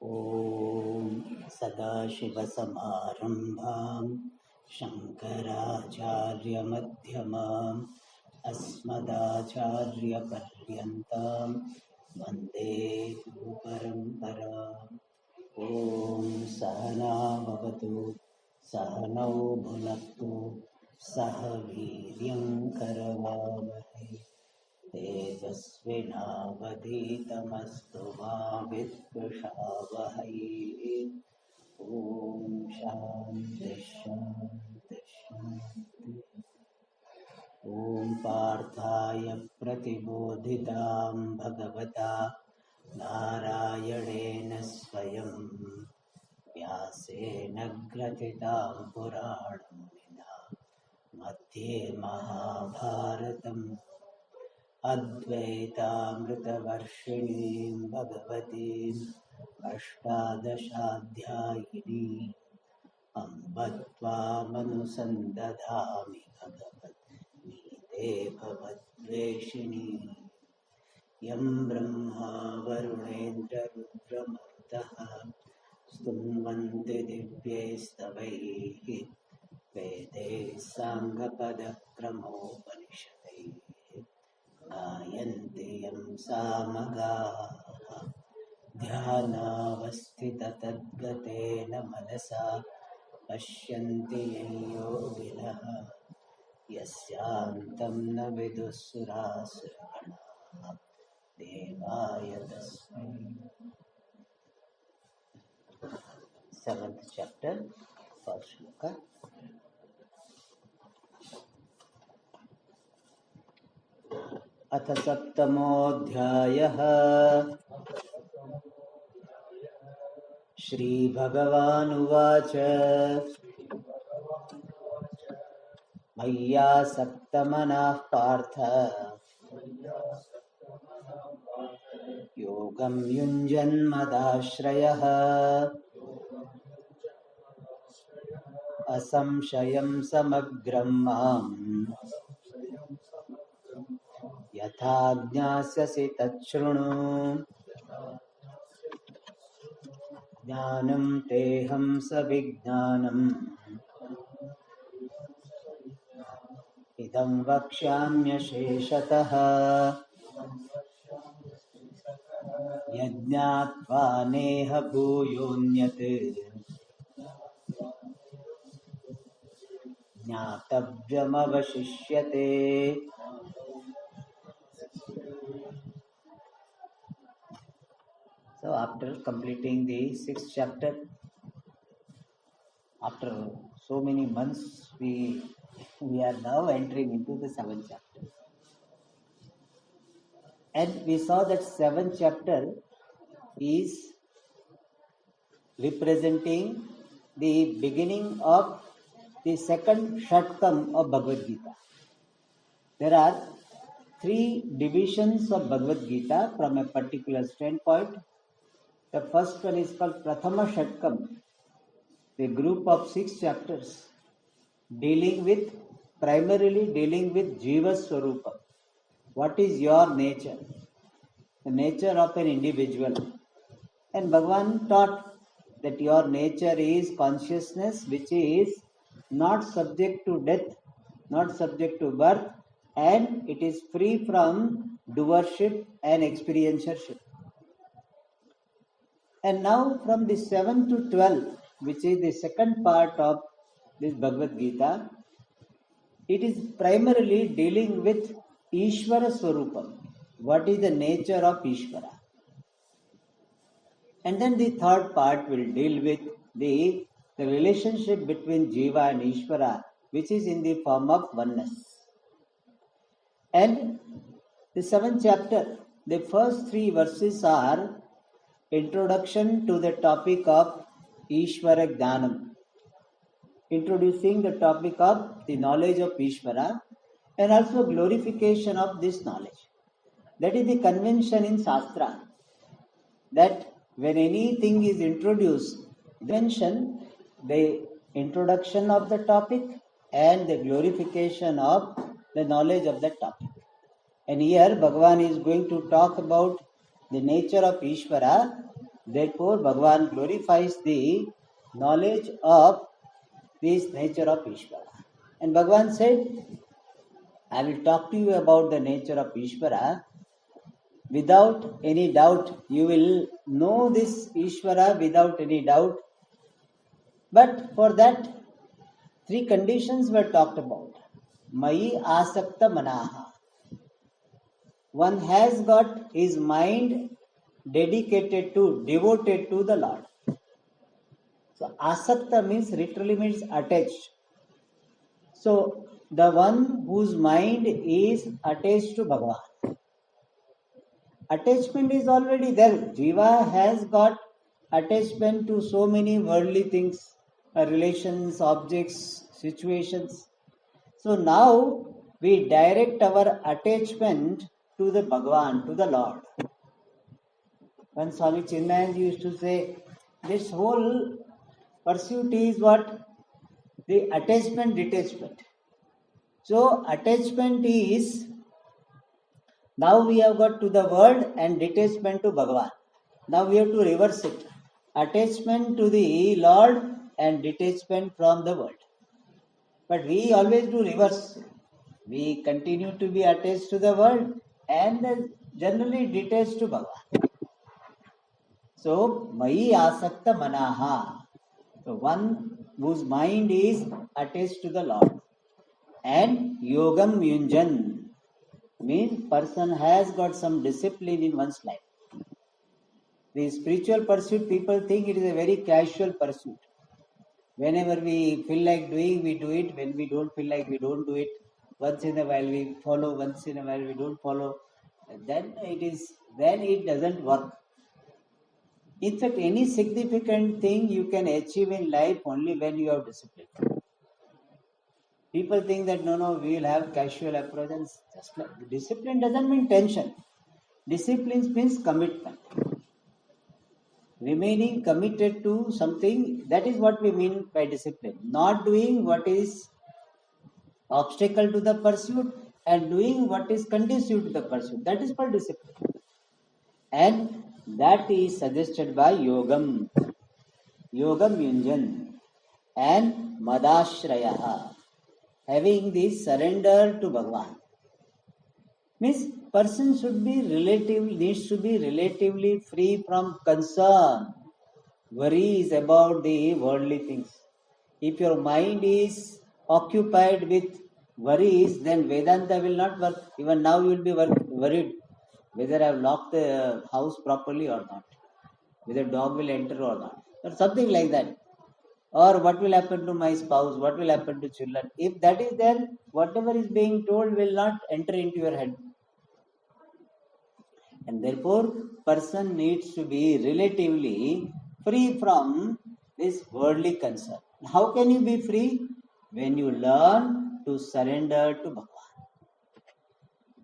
ॐ सदाशिवसमारम्भां शङ्कराचार्यमध्यमाम् अस्मदाचार्यपर्यन्तां वन्दे गुरुपरम्पराम्। ॐ सहना भवतु, सहनौ भुनक्तु, सह वीर्यं करवावहै, तेजस्विनावधीतमस्तु मा विद्विषावहै। ॐ शान्ति शान्ति शान्ति। ॐ पार्थाय प्रतिबोधितां भगवता नारायणेन स्वयं व्यासेन ग्रथितां पुराणमुनिना मध्ये महाभारतम् अद्वैतामृतवर्षिणीं भगवतीम् अष्टादशाध्यायिनीम् अम्ब त्वामनुसन्दधामि भगवद्गीते भवद्वेषिणीम्। यं ब्रह्मा वरुणेन्द्ररुद्रमरुतः स्तुन्वन्ति दिव्यैस्तवैः वेदैः साङ्गपदक्रमोपनिषदैः गायन्ति यं सामगाः। ध्यानावस्थिततद्गतेन मनसा पश्यन्ति यं योगिनः यस्यान्तं न विदुःसुरासुरगणाः देवाय तस्मै। 7th chapter, first shloka. अथ सप्तमोऽध्यायः। श्रीभगवानुवाच मय्यासक्तमनः पार्थ योगं युञ्जन्मदाश्रयः असंशयं समग्रं माम् यथा ज्ञास्यसि तच्छृणु। ज्ञानं तेऽहं सविज्ञानम् इदं वक्ष्याम्यशेषतः। यज्ञात्वा नेह भूयोऽन्यत् ज्ञातव्यमवशिष्यते। So after completing the 6th chapter, after so many months, we are now entering into the 7th chapter. And we saw that 7th chapter is representing the beginning of the second shatkam of Bhavagad Gita. There are 3 divisions of Bhavagad Gita from a particular standpoint. The first one is called Prathama Shatkam, a group of 6 chapters primarily dealing with Jiva Swarupa. What is your nature? The nature of an individual. And Bhagavan taught that your nature is consciousness which is not subject to death, not subject to birth, and it is free from doership and experiencership. And now from the 7 to 12, which is the second part of this Bhagavad Gita, it is primarily dealing with Ishvara Swarupa. What is the nature of Ishvara? And then the third part will deal with the relationship between Jiva and Ishvara, which is in the form of oneness. And the 7th chapter, the first 3 verses are introduction to the topic of Ishvara Jnanam, introducing the topic of the knowledge of Ishvara and also glorification of this knowledge. That is the convention in Shastra, that when anything is introduced, mention the introduction of the topic and the glorification of the knowledge of that topic. And here Bhagavan is going to talk about the nature of Ishvara Therefore, Bhagavan glorifies the knowledge of this nature of Ishvara. And Bhagavan said, I will talk to you about the nature of Ishvara. Without any doubt, you will know this Ishvara without any doubt. But for that, three conditions were talked about. Mai asakta manaha. One has got his mind devoted to the Lord. So asakta literally means attached. So the one whose mind is attached to Bhagavan. Attachment is already there. Jiva has got attachment to so many worldly things, relations, objects, situations. So now we direct our attachment to the Bhagavan, to the Lord. When Swami Chinmayanji used to say, this whole pursuit is what? The attachment detachment. So attachment is, now we have got to the world and detachment to Bhagavan. Now we have to reverse it. Attachment to the Lord and detachment from the world. But we always do reverse. We continue to be attached to the world and generally detached to Bhagavan. So, Mai Asakta Manaha. So, one whose mind is attached to the Lord. And Yogam Yunjan means person has got some discipline in one's life. The spiritual pursuit, people think it is a very casual pursuit. Whenever we feel like doing, we do it. When we don't feel like, we don't do it. Once in a while we follow, once in a while we don't follow. Then it doesn't work. In fact, any significant thing you can achieve in life only when you have discipline. People think that no, we will have casual approach, and just like discipline doesn't mean tension. Discipline means commitment. Remaining committed to something, that is what we mean by discipline. Not doing what is obstacle to the pursuit and doing what is conducive to the pursuit. That is called discipline. And that is suggested by Yogam Yunjan and Madashrayaha. Having this surrender to Bhagavan. Means person needs to be relatively free from concern, worries about the worldly things. If your mind is occupied with worries, then Vedanta will not work. Even now you will be worried whether I have locked the house properly or not, whether dog will enter or not, or something like that. Or what will happen to my spouse, what will happen to children. If that is there, whatever is being told will not enter into your head. And therefore, person needs to be relatively free from this worldly concern. How can you be free? When you learn to surrender to Bhagavan.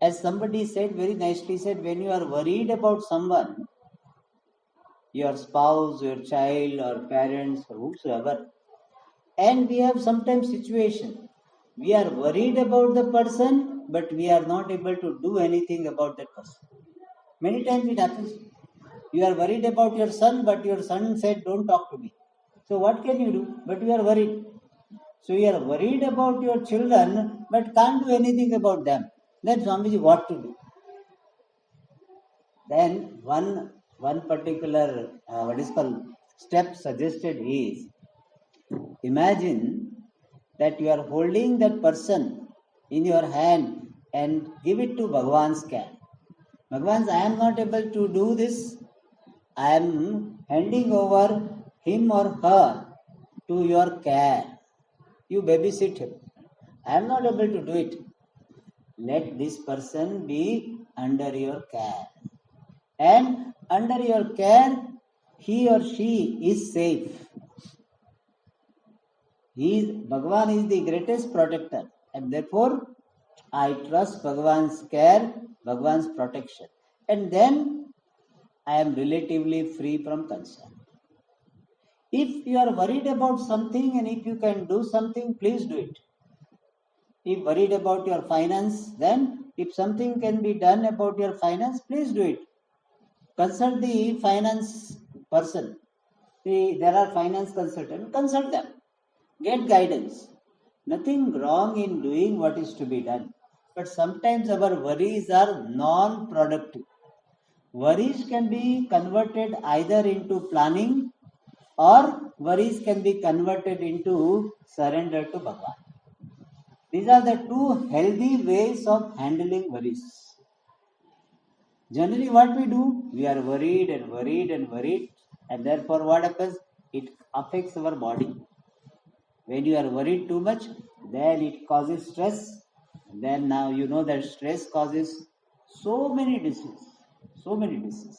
As somebody said, very nicely said, when you are worried about someone, your spouse, your child, or parents, or whosoever, and we have sometimes situation, we are worried about the person, but we are not able to do anything about that person. Many times it happens. You are worried about your son, but your son said, don't talk to me. So what can you do? But you are worried. So you are worried about your children, but can't do anything about them. Then Swamiji, what to do? Then one particular step suggested is, imagine that you are holding that person in your hand and give it to Bhagavan's care. Bhagavan, I am not able to do this. I am handing over him or her to your care. You babysit him. I am not able to do it. Let this person be under your care. And under your care, he or she is safe. Bhagavan is the greatest protector. And therefore, I trust Bhagavan's care, Bhagavan's protection. And then I am relatively free from concern. If you are worried about something and if you can do something, please do it. If worried about your finance, then if something can be done about your finance, please do it. Consult the finance person. See, there are finance consultants, consult them, get guidance. Nothing wrong in doing what is to be done. But sometimes our worries are non-productive. Worries can be converted either into planning or worries can be converted into surrender to Bhagavan. These are the two healthy ways of handling worries. Generally, what we do, we are worried and worried and worried, and therefore, what happens? It affects our body. When you are worried too much, then it causes stress. And then now you know that stress causes so many diseases, so many diseases.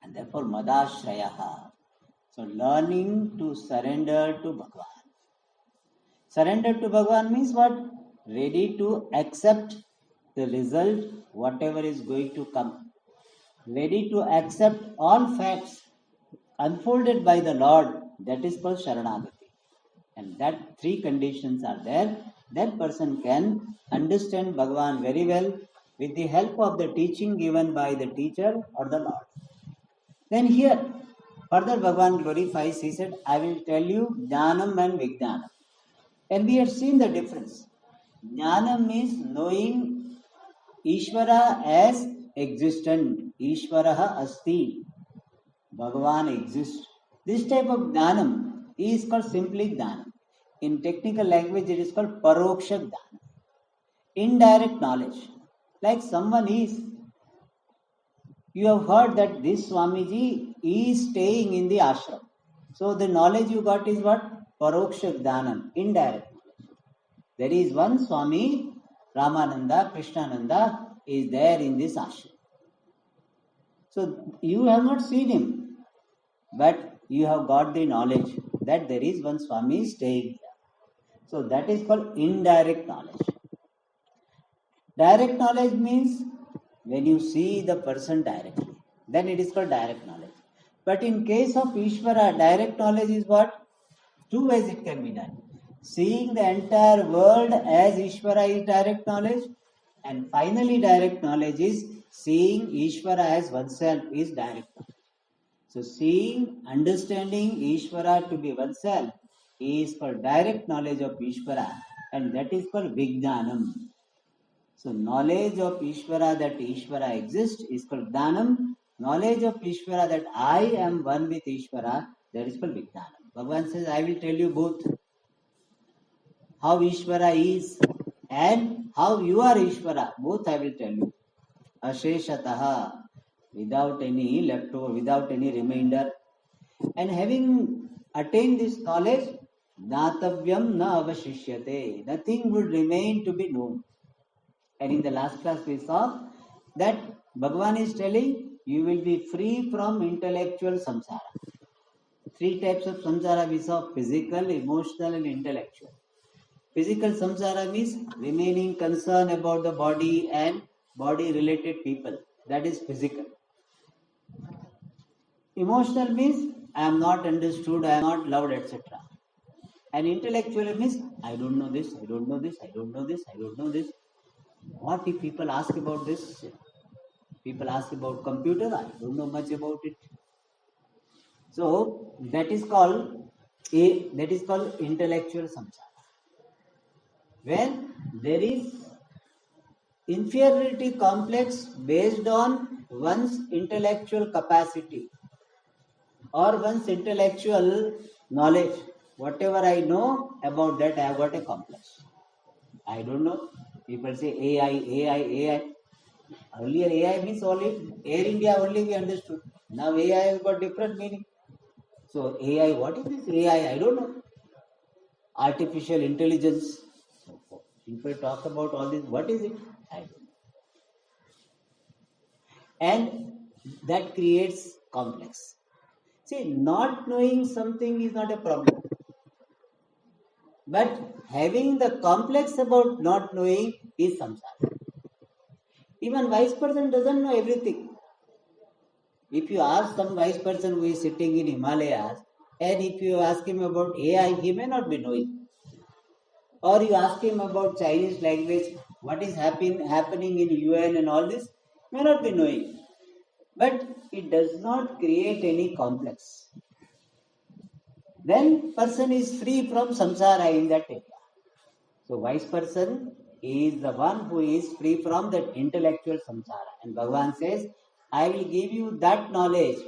And therefore, Madashrayaha. So, learning to surrender to Bhagavan. Surrender to Bhagavan means what? Ready to accept the result, whatever is going to come. Ready to accept all facts unfolded by the Lord. That is called Sharanagati. And that three conditions are there. That person can understand Bhagavan very well with the help of the teaching given by the teacher or the Lord. Then here, further Bhagavan glorifies, he said, I will tell you Jnanam and Vijnanam. And we have seen the difference. Jnanam means knowing Ishvara as existent. Ishvaraha asti. Bhagavan exists. This type of Jnanam is called simply Jnanam. In technical language, it is called Paroksha Jnana. Indirect knowledge. Like someone is, you have heard that this Swamiji is staying in the ashram. So the knowledge you got is what? Paroksha Jnanam, indirect knowledge. There is one Swami, Ramananda, Krishnananda, is there in this ashram. So you have not seen him, but you have got the knowledge that there is one Swami staying here. So that is called indirect knowledge. Direct knowledge means when you see the person directly, then it is called direct knowledge. But in case of Ishvara, direct knowledge is what? Two ways it can be done. Seeing the entire world as Ishvara is direct knowledge, and finally direct knowledge is seeing Ishvara as oneself is direct knowledge. So seeing, understanding Ishvara to be oneself is called direct knowledge of Ishvara, and that is called Vijnanam. So knowledge of Ishvara that Ishvara exists is called Dhanam. Knowledge of Ishvara that I am one with Ishvara, that is called Vijnanam. Bhagavan says, I will tell you both. How Ishvara is and how you are Ishvara. Both I will tell you. Asheshataha. Without any leftover, without any remainder. And having attained this knowledge, Natavyam na avashishyate. Nothing would remain to be known. And in the last class we saw that Bhagavan is telling you will be free from intellectual samsara. Three types of samsara we saw: physical, emotional and intellectual. Physical samsara means remaining concerned about the body and body related people. That is physical. Emotional means I am not understood, I am not loved, etc. And intellectual means I don't know this, I don't know this, I don't know this, I don't know this. What if people ask about this? People ask about computer, I don't know much about it. So that is called intellectual samsara. When there is inferiority complex based on one's intellectual capacity or one's intellectual knowledge. Whatever I know about that, I have got a complex. I don't know. People say AI. Earlier AI means only Air India only we understood. Now AI has got different meaning. So AI, what is this AI? I don't know. Artificial intelligence. People talk about all this. What is it? I don't know. And that creates complex. See, not knowing something is not a problem. But having the complex about not knowing is samsara. Even wise person doesn't know everything. If you ask some wise person who is sitting in Himalayas, and if you ask him about AI, he may not be knowing. Or you ask him about Chinese language, what is happening in UN and all this, may not be knowing. but it does not create any complex. Then person is free from samsara in that area. So wise person is the one who is free from that intellectual samsara. And Bhagavan says, I will give you that knowledge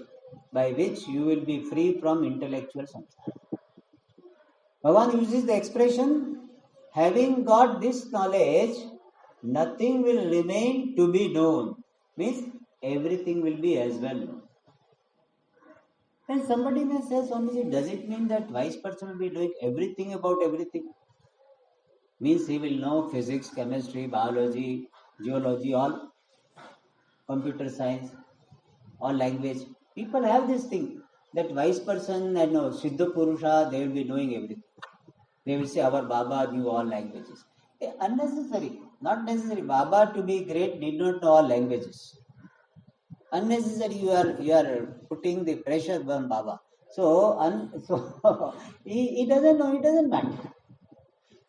by which you will be free from intellectual samsara. Bhagavan uses the expression, having got this knowledge, nothing will remain to be known. Means everything will be as well known. Then somebody may say, Swamiji, does it mean that wise person will be doing everything about everything? Means he will know physics, chemistry, biology, geology, all computer science, all language. People have this thing that wise person and Siddha Purusha, they will be knowing everything. They will say our Baba knew all languages. Unnecessary, not necessary. Baba to be great need not know all languages. Unnecessary, you are putting the pressure on Baba. So he doesn't know, it doesn't matter.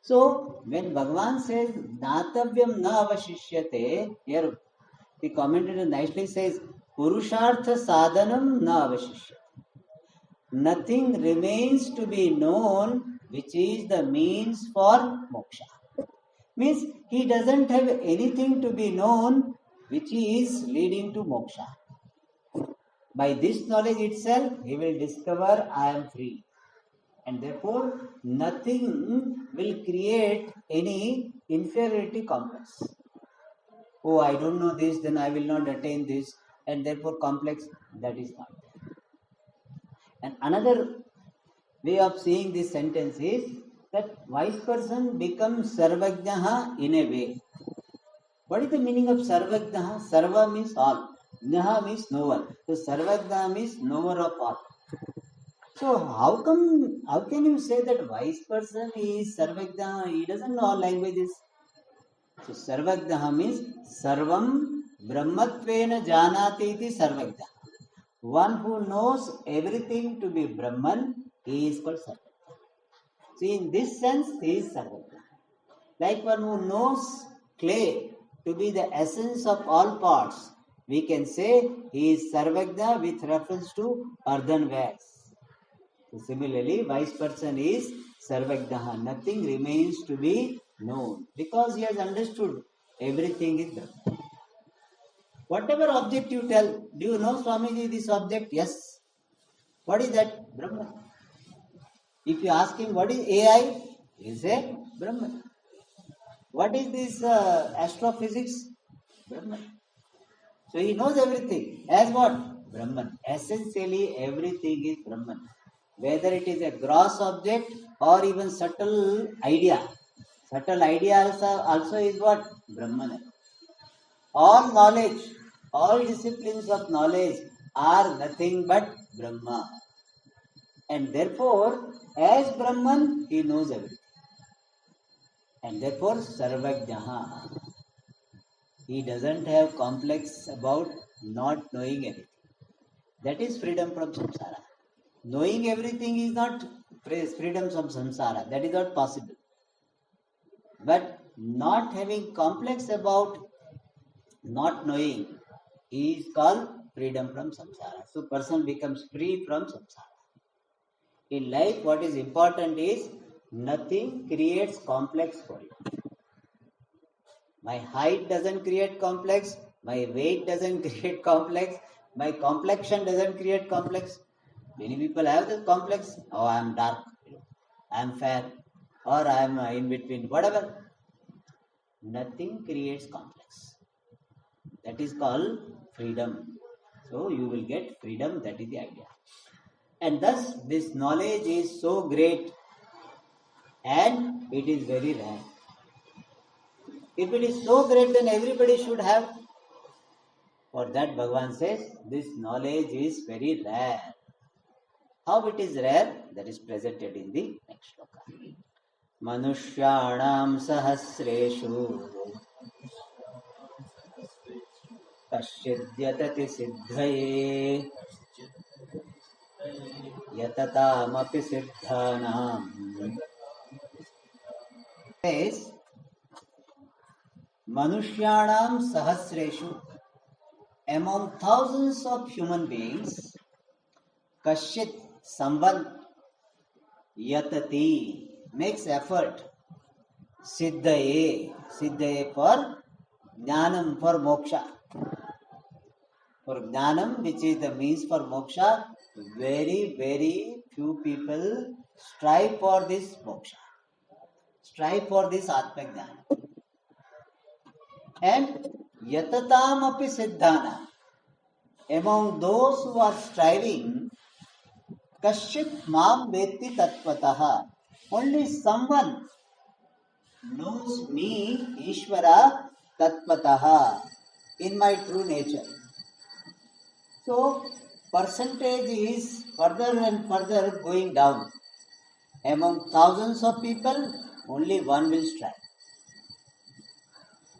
So when Bhagavan says Natavyam na avashishyate, here the commentator nicely says Purushartha sadhanam na avashishyate. Nothing remains to be known which is the means for moksha. Means he doesn't have anything to be known which is leading to moksha. By this knowledge itself, he will discover I am free. And therefore, nothing will create any inferiority complex. Oh, I don't know this, then I will not attain this, and therefore complex, that is not there. And another way of seeing this sentence is that wise person becomes sarvajnaha in a way. What is the meaning of sarvajnaha? Sarva means all. Jnaha means knower. So sarvajnaha means knower of all. So how can you say that wise person is sarvajnaha? He doesn't know all languages. So sarvajnaha means sarvam brahmatvena janati iti sarvajnaha. One who knows everything to be Brahman, he is called sarvajnaha. See, in this sense, he is sarvajnaha. Like one who knows clay to be the essence of all parts, we can say he is sarvajna with reference to earthenwares. So similarly, wise person is sarvajnaha. Nothing remains to be known because he has understood everything is Brahman. Whatever object you tell, do you know Swamiji this object? Yes. What is that? Brahman. If you ask him what is AI, he will say Brahman. What is this astrophysics? Brahman. So he knows everything. As what? Brahman. Essentially everything is Brahman. Whether it is a gross object or even subtle idea. Subtle idea also is what? Brahman. All knowledge, all disciplines of knowledge are nothing but Brahma. And therefore, as Brahman, he knows everything. And therefore, Sarvajnaha. He doesn't have complex about not knowing anything. That is freedom from samsara. Knowing everything is not freedom from samsara. That is not possible. But not having complex about not knowing is called freedom from samsara. So person becomes free from samsara. In life, what is important is nothing creates complex for you. My height doesn't create complex, my weight doesn't create complex, my complexion doesn't create complex. Many people have the complex. Oh, I am dark, I am fair, or I am in between, whatever. Nothing creates complex. That is called freedom. So you will get freedom, that is the idea. And thus this knowledge is so great and it is very rare. If it is so great, then everybody should have. For that Bhagavan says, this knowledge is very rare. How it is rare? That is presented in the next shloka. Manushyanam sahasreshu kashidyatati siddhaye yatatamapi siddhanam. Says, Manushyanam sahasreshu. among thousands of human beings, Kashit, someone, Yatati, makes effort, Siddhaye for Jnanam, for moksha. For Jnanam, which is the means for moksha, very, very few people strive for this moksha, strive for this Atma Jnana. And Yatatam api Siddhana, among those who are striving, Kashit Mam Veti Tattvataha, only someone knows me, Ishvara Tattvataha, in my true nature. So, percentage is further and further going down. Among thousands of people, only one will strive.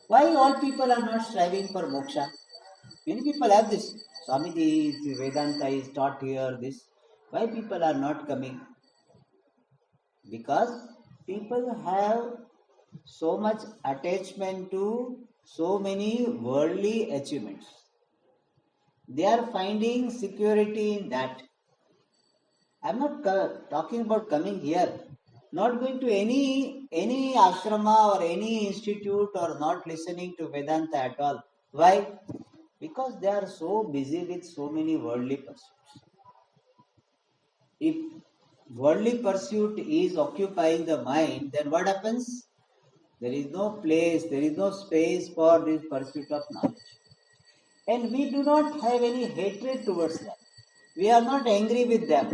Why all people are not striving for moksha? Many people have this. Swamiji, Vedanta is taught here, this. Why people are not coming? Because people have so much attachment to so many worldly achievements. They are finding security in that. I am not talking about coming here. Not going to any ashrama or any institute or not listening to Vedanta at all. Why? Because they are so busy with so many worldly pursuits. If worldly pursuit is occupying the mind, then what happens? There is no place, there is no space for this pursuit of knowledge. And we do not have any hatred towards them. We are not angry with them.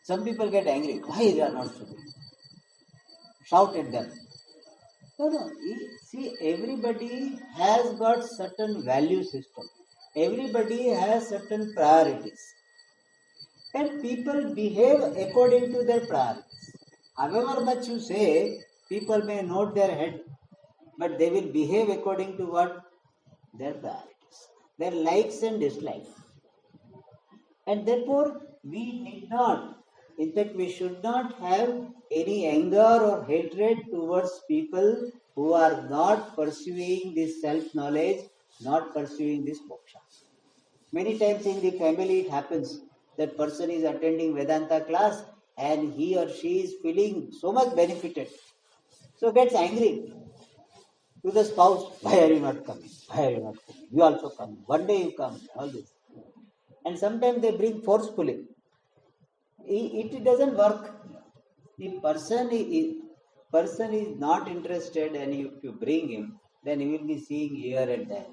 Some people get angry. Why they are not studying? Shout at them. No. See, everybody has got certain value system. Everybody has certain priorities. And people behave according to their priorities. However much you say, people may nod their head, but they will behave according to what? Their priorities, their likes and dislikes. And therefore, we need not, in fact, we should not have any anger or hatred towards people who are not pursuing this self-knowledge, not pursuing this moksha. Many times in the family it happens that person is attending Vedanta class and he or she is feeling so much benefited. So gets angry to the spouse, why are you not coming? Why are you not coming? You also come. One day you come, all this. And sometimes they bring forcefully. It doesn't work. The person is not interested and if you bring him, then he will be seeing here and there.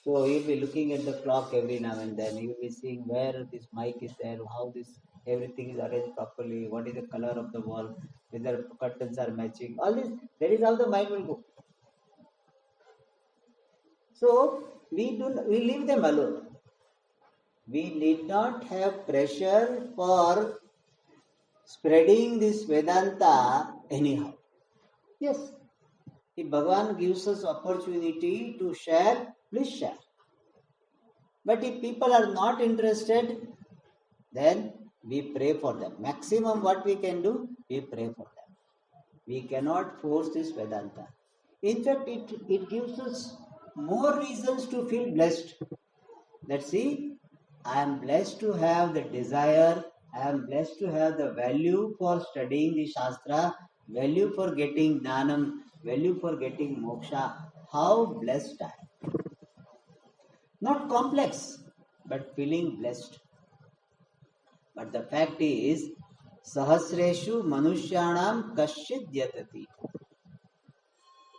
So he will be looking at the clock every now and then. He will be seeing where this mic is there, how this everything is arranged properly, what is the color of the wall, whether curtains are matching. All this, that is how the mind will go. So we leave them alone. We need not have pressure for spreading this Vedanta anyhow. Yes, if Bhagavan gives us opportunity to share, please share. But if people are not interested, then we pray for them. Maximum what we can do, we pray for them. We cannot force this Vedanta. In fact, it gives us more reasons to feel blessed. Let's see, I am blessed to have the desire, I am blessed to have the value for studying the Shastra, value for getting Jnanam, value for getting moksha. How blessed I am. Not complex, but feeling blessed. But the fact is, Sahasreshu Manushyanam Kashid Yatati.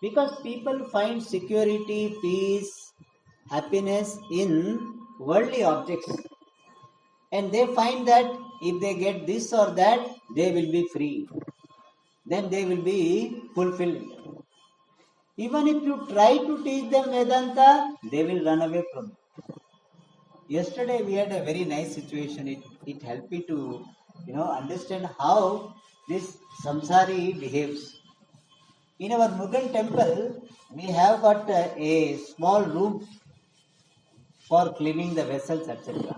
Because people find security, peace, happiness in worldly objects. And they find that if they get this or that, they will be free. Then they will be fulfilled. Even if you try to teach them Vedanta, they will run away from it. Yesterday we had a very nice situation. It helped me to understand how this samsari behaves. In our Mughal temple, we have got a small room for cleaning the vessels, etc.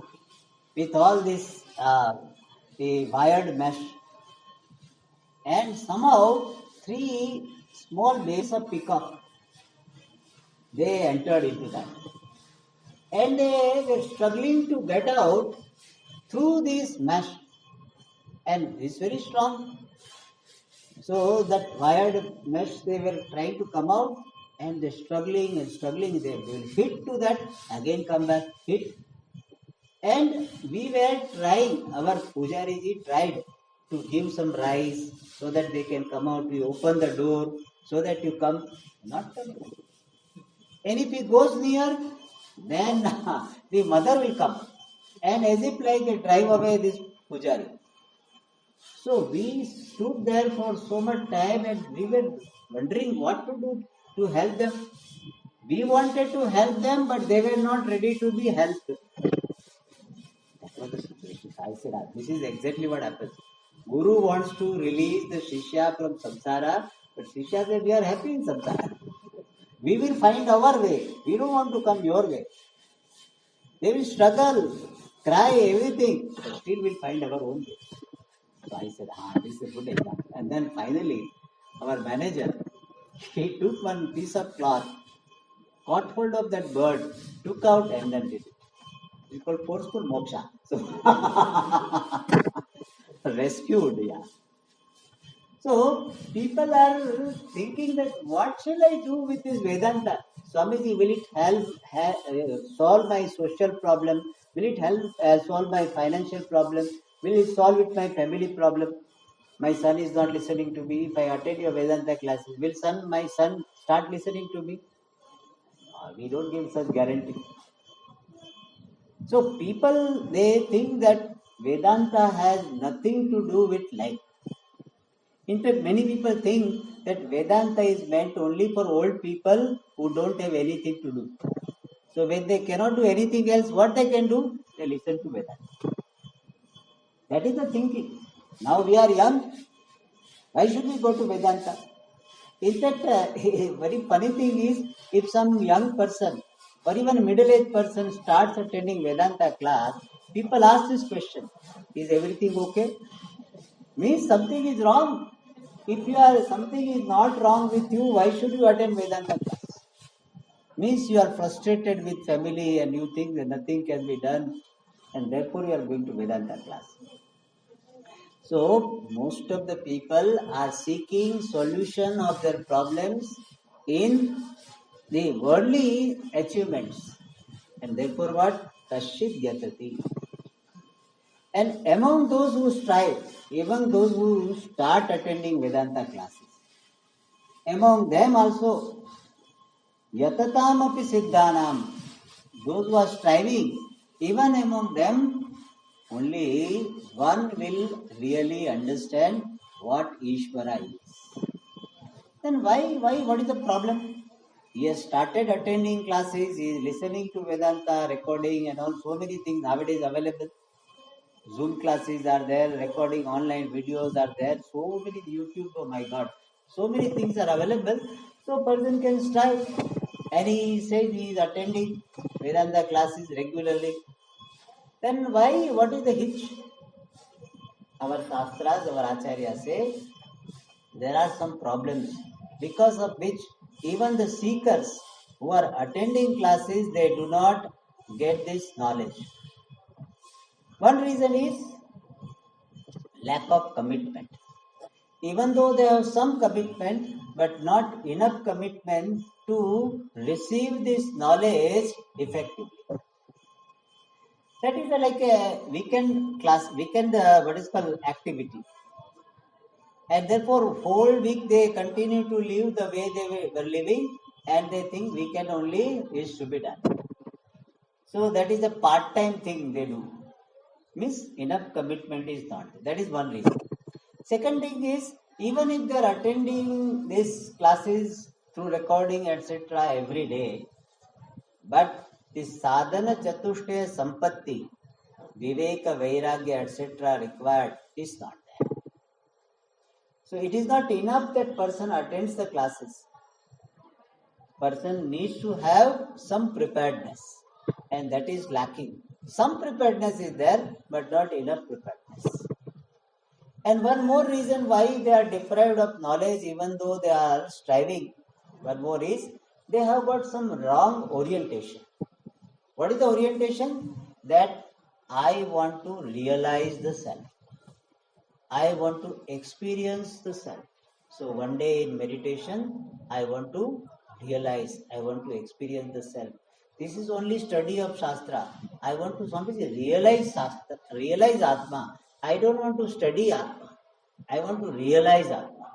With all this the wired mesh. And somehow three small babies of peacock, they entered into that. and they were struggling to get out through this mesh, and it's very strong. So that wired mesh, they were trying to come out, and they're struggling and struggling. They will hit to that, again come back, hit. And we were trying, our Pujariji tried to give some rice so that they can come out. We open the door so that you come, not come. And if he goes near, then the mother will come. And as if like a drive away this Pujari. So we stood there for so much time and we were wondering what to do to help them. We wanted to help them, but they were not ready to be helped. That was the situation. I said, this is exactly what happens. Guru wants to release the Shishya from samsara, but Shishya said, we are happy in samsara. We will find our way. We don't want to come your way. They will struggle, cry, everything, but still we'll find our own way. So I said, this is a good example. And then finally, our manager, he took one piece of cloth, caught hold of that bird, took out and then did it. It's called forceful moksha. So rescued, yeah. So people are thinking that what shall I do with this Vedanta? Swamiji, will it help solve my social problem? Will it help solve my financial problem? Will it solve it my family problem? My son is not listening to me. If I attend your Vedanta classes, will my son start listening to me? We don't give such guarantee. So people, they think that Vedanta has nothing to do with life. In fact, many people think that Vedanta is meant only for old people who don't have anything to do. So when they cannot do anything else, what they can do? They listen to Vedanta. That is the thinking. Now we are young. Why should we go to Vedanta? In fact, a very funny thing is, if some young person or even a middle-aged person starts attending Vedanta class, people ask this question: is everything okay? Means something is wrong. If you are something is not wrong with you, why should you attend Vedanta class? Means you are frustrated with family and you think that nothing can be done, and therefore you are going to Vedanta class. So most of the people are seeking solution of their problems in the worldly achievements, and therefore what? Kashid yatati. And among those who strive, even those who start attending Vedanta classes, among them also, yatatam api siddhanam, those who are striving, even among them, only one will really understand what Ishvara is. Then what is the problem? He has started attending classes, he is listening to Vedanta, recording and all, so many things nowadays available. Zoom classes are there, recording online videos are there, so many YouTube, oh my God, so many things are available. So person can strive. And he said he is attending Vedanta classes regularly. Then why? What is the hitch? Our Shastras, our Acharya say, there are some problems because of which even the seekers who are attending classes, they do not get this knowledge. One reason is lack of commitment. Even though they have some commitment, but not enough commitment to receive this knowledge effectively. That is like a weekend what is called activity. And therefore, whole week they continue to live the way they were living, and they think weekend only is to be done. So that is a part-time thing they do. Means enough commitment is not. That is one reason. Second thing is, even if they are attending these classes through recording, etc., every day, but the sadhana chatushtaya sampatti, viveka, vairagya, etc., required is not there. So it is not enough that person attends the classes. Person needs to have some preparedness, and that is lacking. Some preparedness is there, but not enough preparedness. And one more reason why they are deprived of knowledge, even though they are striving, one more is they have got some wrong orientation. What is the orientation? That I want to realize the self. I want to experience the self. So one day in meditation, I want to realize, I want to experience the self. This is only study of Shastra. I want to Swamiji realize Shastra, realize Atma. I don't want to study Atma. I want to realize Atma.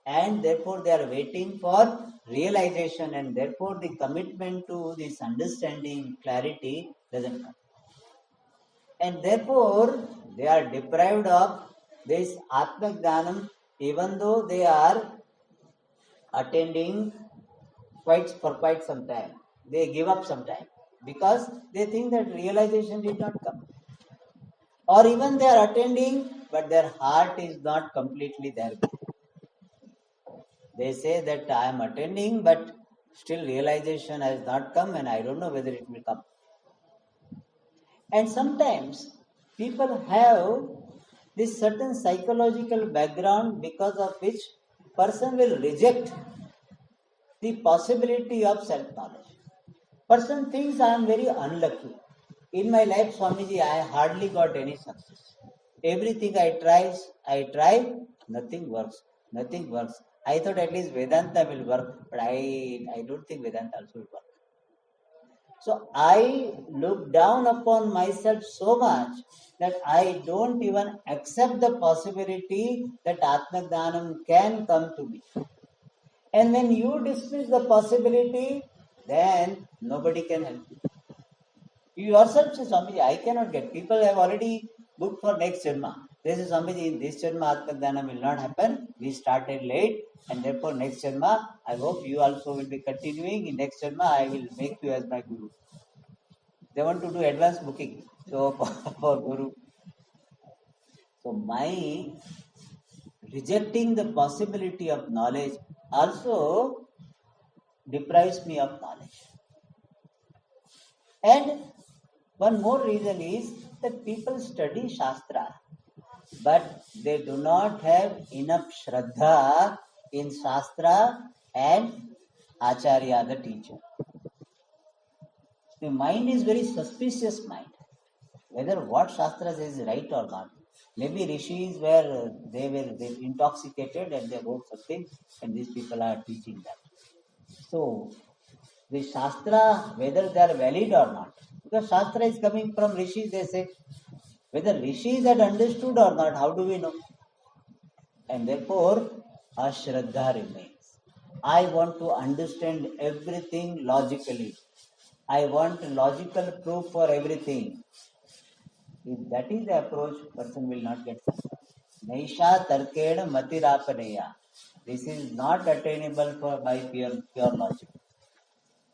And therefore they are waiting for realization, and therefore the commitment to this understanding, clarity doesn't come. And therefore they are deprived of this Atma Jnanam, even though they are attending for quite some time. They give up some time because they think that realization did not come. Or even they are attending, but their heart is not completely there. They say that I am attending, but still realization has not come, and I don't know whether it will come. And sometimes people have this certain psychological background because of which person will reject the possibility of self-knowledge. Person thinks I am very unlucky. In my life, Swamiji, I hardly got any success. Everything I try, nothing works. Nothing works. I thought at least Vedanta will work, but I don't think Vedanta also will work. So I look down upon myself so much that I don't even accept the possibility that Atmajnanam can come to me. And when you dismiss the possibility, then nobody can help you. You yourself say, Swamiji, I cannot get. People have already booked for next Janma. They say, Swamiji, in this Janma, Atmajnana will not happen. We started late, and therefore next Janma, I hope you also will be continuing. In next Janma, I will make you as my Guru. They want to do advance booking. So, for Guru. So, my rejecting the possibility of knowledge also deprives me of knowledge. And one more reason is that people study Shastra, but they do not have enough Shraddha in Shastra and Acharya, the teacher. The mind is very suspicious mind, whether what Shastra says is right or not. Maybe rishis they were intoxicated and they wrote something, and these people are teaching that. So the Shastra, whether they are valid or not, because Shastra is coming from rishis, they say, whether rishis had understood or not, how do we know? And therefore, Ashraddha remains. I want to understand everything logically. I want logical proof for everything. If that is the approach, person will not get success. Naisha tarkena matirapaneya. This is not attainable by pure logic.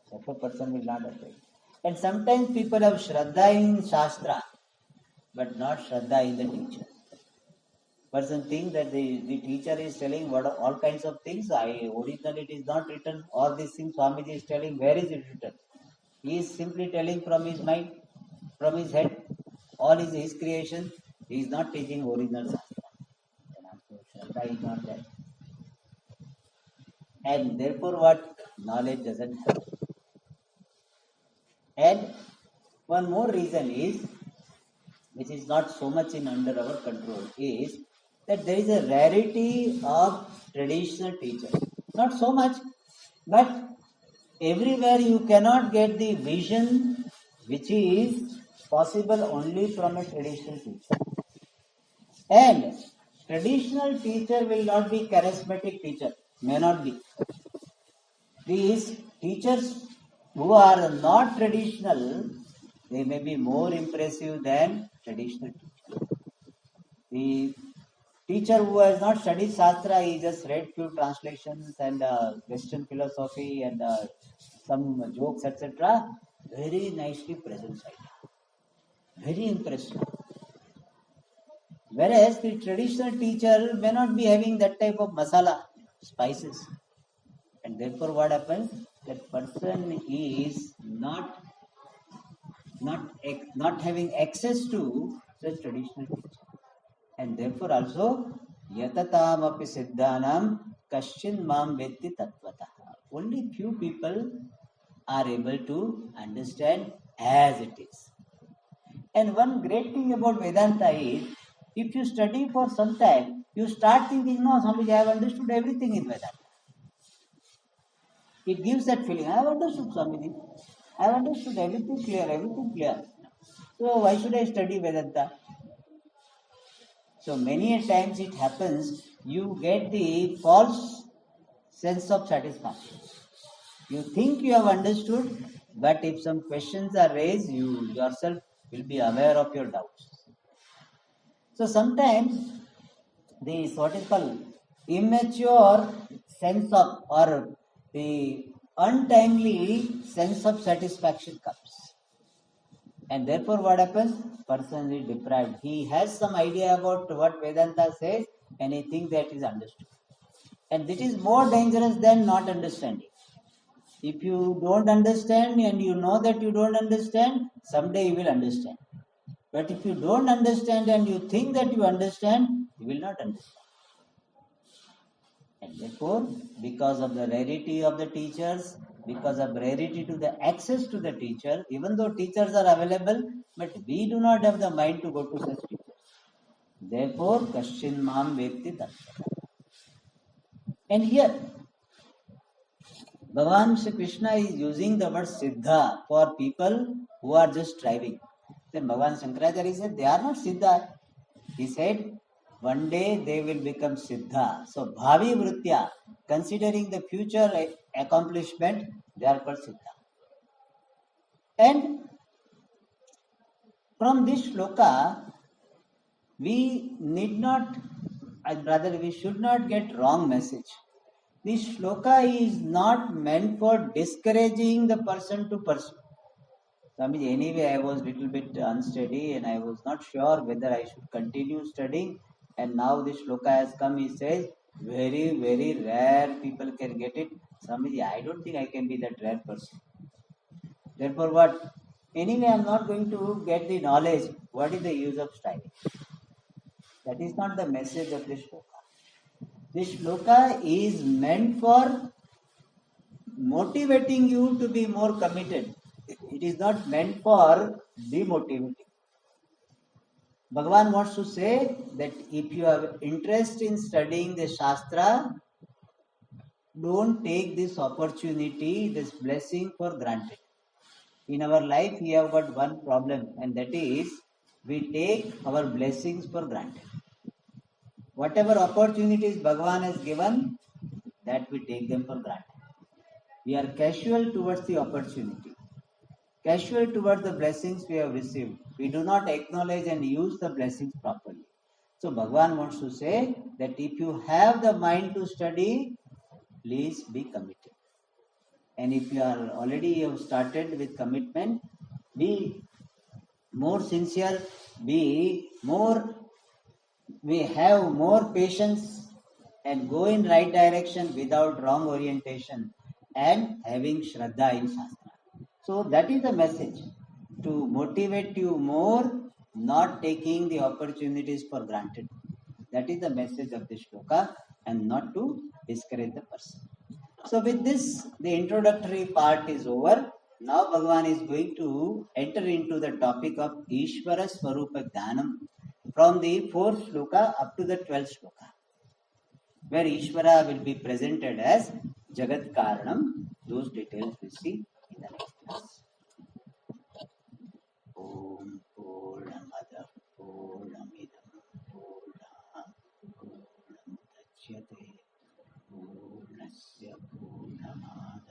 Therefore, person will not attain. And sometimes people have Shraddha in Shastra, but not Shraddha in the teacher. Person thinks that the teacher is telling all kinds of things. Originally it is not written. All these things Swamiji is telling, where is it written? He is simply telling from his mind, from his head. All is his creation. He is not teaching original Shastra. Shraddha is not there. And therefore what? Knowledge doesn't come. And one more reason is, which is not so much in under our control, is that there is a rarity of traditional teachers. Not so much, but everywhere you cannot get the vision which is possible only from a traditional teacher. And traditional teacher will not be charismatic teacher, may not be. These teachers who are not traditional, they may be more impressive than traditional teachers. The teacher who has not studied Shastra, he just read few translations and Western philosophy and some jokes, etc. Very nicely presents idea. Very impressive. Whereas the traditional teacher may not be having that type of masala, spices. And therefore what happens? That person is not having access to the traditional teacher. And therefore also, yatatam api siddhanam kaschin mam vetti tattvataha. Only few people are able to understand as it is. And one great thing about Vedanta is, if you study for some time, you start thinking, no, Swamiji, I have understood everything in Vedanta. It gives that feeling, I have understood, Swamiji. I have understood everything clear, everything clear. So why should I study Vedanta? So many a times it happens, you get the false sense of satisfaction. You think you have understood, but if some questions are raised, you yourself will be aware of your doubts. So sometimes this what is called immature sense of or the untimely sense of satisfaction comes. And therefore what happens? Person is deprived. He has some idea about what Vedanta says and he thinks that is understood. And this is more dangerous than not understanding. If you don't understand and you know that you don't understand, someday you will understand. But if you don't understand and you think that you understand, you will not understand. And therefore, because of the rarity of the teachers, because of rarity to the access to the teacher, even though teachers are available, but we do not have the mind to go to such teachers. Therefore, Kashin Mam Vekti Tattva. And here, Bhagavan Shri Krishna is using the word Siddha for people who are just striving. Then Bhagavan Shankaracharya said, they are not Siddha. He said, one day they will become Siddha. So, Bhavi Vritya, considering the future accomplishment, they are called Siddha. And from this shloka, we need not, rather we should not get wrong message. This shloka is not meant for discouraging the person to pursue. Swamiji, anyway, I was little bit unsteady and I was not sure whether I should continue studying. And now this shloka has come, he says, very, very rare people can get it. Swamiji, I don't think I can be that rare person. Therefore, what? Anyway, I am not going to get the knowledge. What is the use of striving? That is not the message of this shloka. This shloka is meant for motivating you to be more committed. It is not meant for demotivating. Bhagavan wants to say that if you have interest in studying the Shastra, don't take this opportunity, this blessing for granted. In our life, we have got one problem, and that is we take our blessings for granted. Whatever opportunities Bhagavan has given, that we take them for granted. We are casual towards the opportunity, casual towards the blessings we have received. We do not acknowledge and use the blessings properly. So Bhagavan wants to say that if you have the mind to study, please be committed. And if you are already you have started with commitment, be more sincere, we have more patience and go in right direction without wrong orientation and having Shraddha in Shastra. So that is the message, to motivate you more, not taking the opportunities for granted. That is the message of this shloka, and not to discourage the person. So with this, the introductory part is over. Now Bhagavan is going to enter into the topic of Ishvara Swarupa Jnanam from the 4th shloka up to the 12th shloka, where Ishvara will be presented as Jagat Karanam. Those details we see in the next class. Om Purnamada Purnamidam Purnam Purnamudachyate Purnasya Purnamada